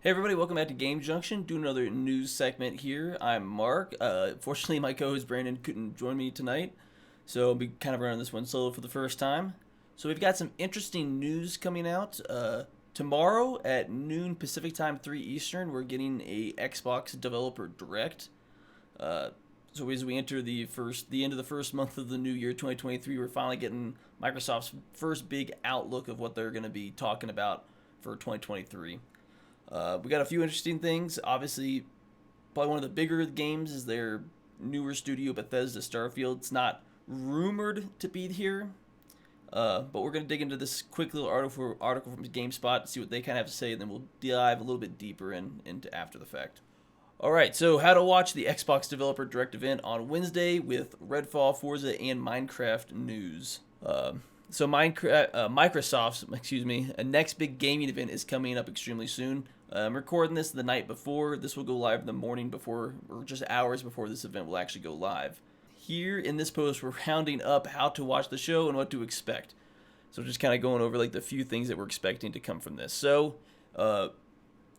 Hey everybody, welcome back to Game Junction. Doing another news segment here. I'm Mark. Fortunately, my co-host Brandon couldn't join me tonight, so I'll be kind of running this one solo for the first time. So we've got some interesting news coming out. Tomorrow at noon Pacific Time, 3 Eastern, we're getting a Xbox Developer Direct. Uh, so as we enter the end of the first month of the new year, 2023, we're finally getting Microsoft's first big outlook of what they're going to be talking about for 2023. We got a few interesting things. Obviously, probably one of the bigger games is their newer studio, Bethesda Starfield. It's not rumored to be here, but we're going to dig into this quick little article from GameSpot, see what they kind of have to say, and then we'll dive a little bit deeper into after the fact. All right, so how to watch the Xbox Developer Direct event on Wednesday with Redfall, Forza, and Minecraft news. Microsoft's, next big gaming event is coming up extremely soon. I'm recording this the night before. This will go live the morning before, or just hours before this event will actually go live. Here in this post, we're rounding up how to watch the show and what to expect. So just kind of going over like the few things that we're expecting to come from this. So, how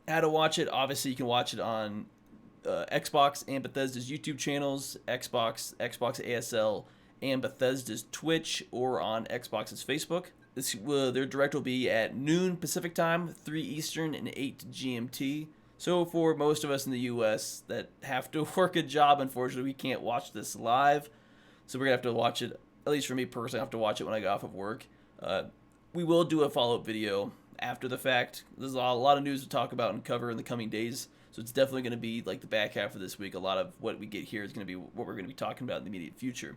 to watch it? Obviously, you can watch it on Xbox and Bethesda's YouTube channels, Xbox ASL, and Bethesda's Twitch, or on Xbox's Facebook. Their direct will be at noon Pacific Time, 3 Eastern, and 8 GMT. So for most of us in the U.S. that have to work a job, unfortunately, we can't watch this live. So we're going to have to watch it, at least for me personally, I have to watch it when I get off of work. We will do a follow-up video after the fact. There's a lot of news to talk about and cover in the coming days. So it's definitely going to be like the back half of this week. A lot of what we get here is going to be what we're going to be talking about in the immediate future.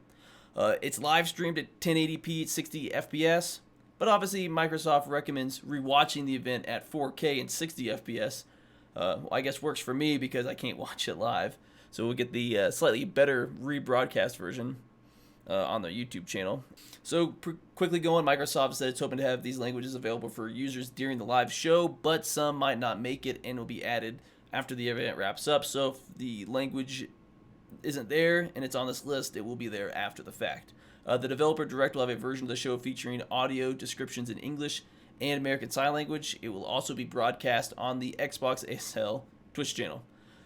It's live streamed at 1080p at 60 FPS, but obviously Microsoft recommends rewatching the event at 4K and 60 FPS. I guess works for me because I can't watch it live. So we'll get the slightly better rebroadcast version on their YouTube channel. So quickly going, Microsoft said it's hoping to have these languages available for users during the live show, but some might not make it and will be added after the event wraps up. So if the language isn't there and it's on this list, it will be there after the fact. The Developer Direct will have a version of the show featuring audio descriptions in English and American Sign Language. It will also be broadcast on the Xbox ASL Twitch channel.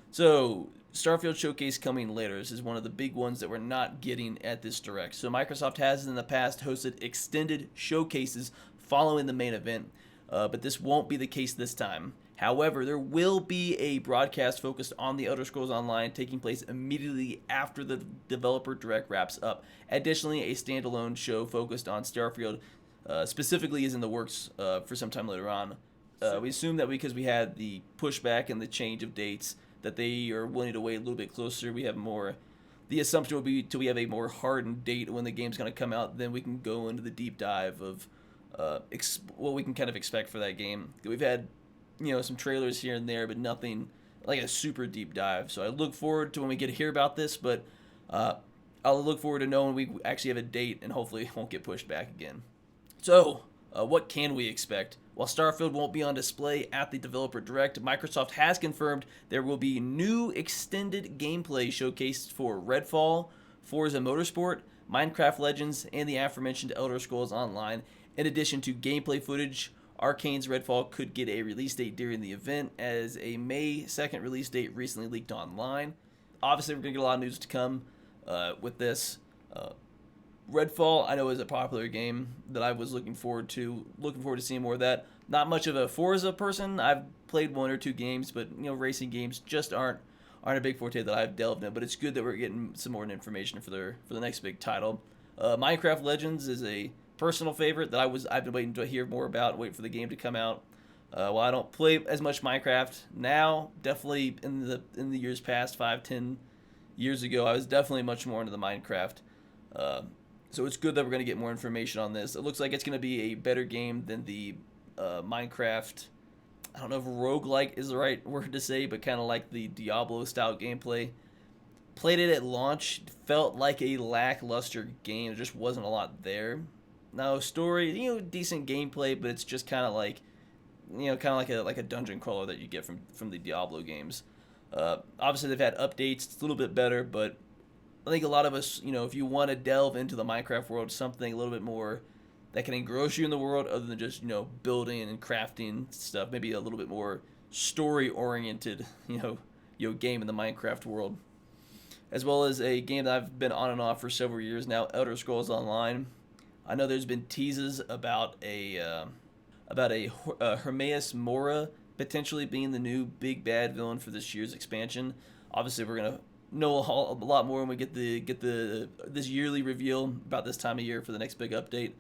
So, Starfield Showcase coming later. This is one of the big ones that we're not getting at this Direct. So, Microsoft has in the past hosted extended showcases following the main event, but this won't be the case this time. However, there will be a broadcast focused on the Elder Scrolls Online taking place immediately after the Developer Direct wraps up. Additionally, a standalone show focused on Starfield specifically is in the works for some time later on. We assume that because we had the pushback and the change of dates, that they are willing to wait a little bit closer. We have more. The assumption will be till we have a more hardened date when the game's going to come out, then we can go into the deep dive of what we can kind of expect for that game. We've had some trailers here and there, but nothing like a super deep dive. So I look forward to when we get to hear about this, but I'll look forward to knowing we actually have a date and hopefully it won't get pushed back again. So, what can we expect? While Starfield won't be on display at the Developer Direct, Microsoft has confirmed there will be new extended gameplay showcased for Redfall, Forza Motorsport, Minecraft Legends, and the aforementioned Elder Scrolls Online. In addition to gameplay footage, Arcane's Redfall could get a release date during the event, as a May 2nd release date recently leaked online. Obviously, we're going to get a lot of news to come with this. Redfall, I know, is a popular game that I was looking forward to seeing more of that. Not much of a Forza person. I've played one or two games, but racing games just aren't a big forte that I've delved in. But it's good that we're getting some more information for the next big title. Minecraft Legends is a personal favorite that I've been waiting to hear more about, wait for the game to come out. While I don't play as much Minecraft now, definitely in the years past, 5-10 years ago, I was definitely much more into the Minecraft. So it's good that we're going to get more information on this. It looks like it's going to be a better game than the Minecraft. I don't know if roguelike is the right word to say, but kind of like the Diablo style gameplay. Played it at launch, felt like a lackluster game. There just wasn't a lot there. Now story, decent gameplay, but it's just kind of like, like a dungeon crawler that you get from the Diablo games. Obviously they've had updates, it's a little bit better, but I think a lot of us, if you want to delve into the Minecraft world, something a little bit more that can engross you in the world other than just, building and crafting stuff, maybe a little bit more story-oriented, game in the Minecraft world, as well as a game that I've been on and off for several years now, Elder Scrolls Online. I know there's been teases about a Hermaeus Mora potentially being the new big bad villain for this year's expansion. Obviously, we're gonna know a lot more when we get this yearly reveal about this time of year for the next big update.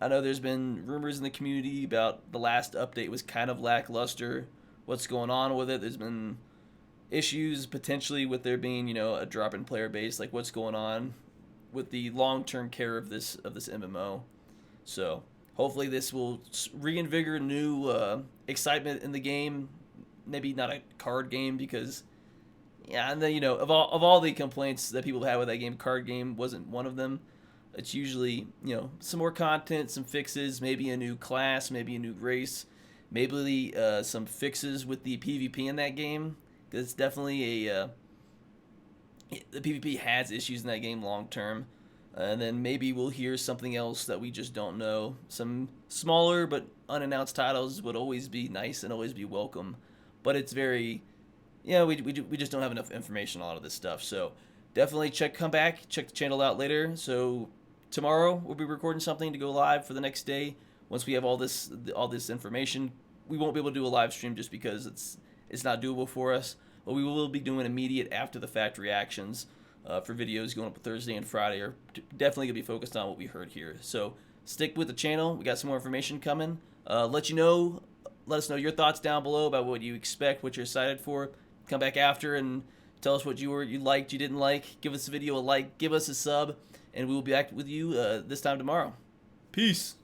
I know there's been rumors in the community about the last update was kind of lackluster. What's going on with it? There's been issues potentially with there being a drop in player base. Like what's going on with the long-term care of this MMO. So hopefully this will reinvigorate new excitement in the game. Maybe not a card game because, yeah, and then of all the complaints that people have with that game, card game wasn't one of them. It's usually some more content, some fixes, maybe a new class, maybe a new race, maybe some fixes with the PvP in that game. Because it's definitely the PvP has issues in that game long term. And then maybe we'll hear something else that we just don't know. Some smaller but unannounced titles would always be nice and always be welcome. But it's very, we just don't have enough information on a lot of this stuff. So definitely come back, check the channel out later. So tomorrow we'll be recording something to go live for the next day. Once we have all this information, we won't be able to do a live stream just because it's not doable for us. But we will be doing immediate after the fact reactions for videos going up Thursday and Friday. Are definitely gonna be focused on what we heard here. So stick with the channel. We got some more information coming. Let us know your thoughts down below about what you expect, what you're excited for. Come back after and tell us what you liked, you didn't like. Give us a video a like, give us a sub, and we will be back with you this time tomorrow. Peace.